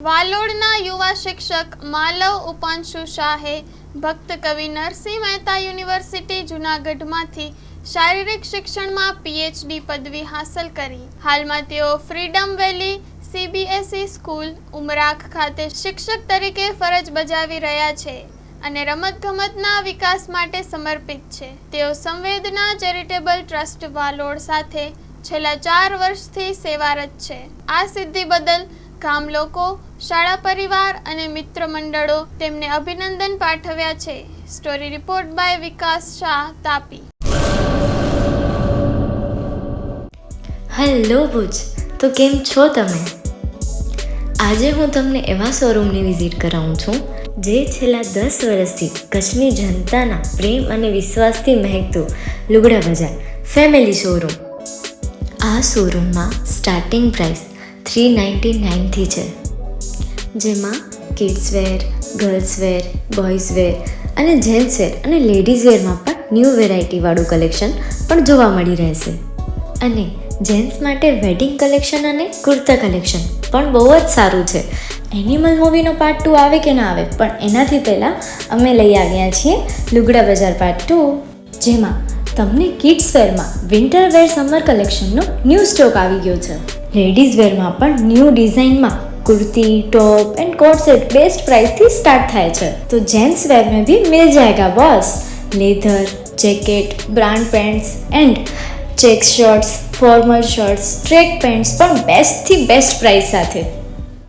વાલોડના યુવા શિક્ષક માલવ ઉપાંશુ શાહે ભક્ત કવિ નરસિંહ મહેતા યુનિવર્સિટી જૂનાગઢમાંથી શારીરિક શિક્ષણમાં PhD પદવી હાંસલ કરી. હાલમાં તેઓ ફ્રીડમ વેલી CBSE સ્કૂલ ઉમરાખ ખાતે શિક્ષક તરીકે ફરજ બજાવી રહ્યા છે અને રમતગમતના વિકાસ માટે સમર્પિત છે. તેઓ સંવેદના ચેરિટેબલ ટ્રસ્ટ વાલોડ સાથે છેલ્લા 4 વર્ષથી સેવારત છે. આ સિદ્ધિ બદલ ગામ લોકો, શાળા પરિવાર અને મિત્ર મંડળો તેમને અભિનંદન પાઠવ્યા છે. Story report by Vikas Shah, Tapi. Hello Bhuj, તો કેમ છો તમે? આજે હું તમને એવા શોરૂમની વિઝિટ કરાવું છું જે છેલ્લા 10 વર્ષથી કચ્છની જનતાના પ્રેમ અને વિશ્વાસથી મહેકતું લુગડા બજાર ફેમિલી શોરૂમ. આ શોરૂમમાં સ્ટાર્ટિંગ પ્રાઇસ 399થી છે, જેમાં kids wear, girls wear, boys wear અને જેન્ટ્સ વેર અને લેડીઝ વેરમાં પણ ન્યૂ વેરાયટીવાળું કલેક્શન પણ જોવા મળી રહેશે. અને જેન્ટ્સ માટે વેડિંગ કલેક્શન અને કુર્તા કલેક્શન પણ બહુ જ સારું છે. એનિમલ મૂવીનો પાર્ટ 2 આવે કે ના આવે, પણ એનાથી પહેલાં અમે લઈ આવ્યા છીએ લુગડા બજાર પાર્ટ 2, જેમાં તમને કિડ્સ વેરમાં વિન્ટર વેર સમર કલેક્શનનો ન્યૂ સ્ટોક આવી ગયો છે. લેડીઝ વેરમાં પણ ન્યૂ ડિઝાઇનમાં kurti, top and coat set best price थी स्टार्ट थाय छे. तो जेंट्स वेर में भी मिल जाएगा boss. Leather, jacket, brand pants and check shirts, formal shirts, track pants પણ બેસ્ટ થી બેસ્ટ પ્રાઇસ સાથે.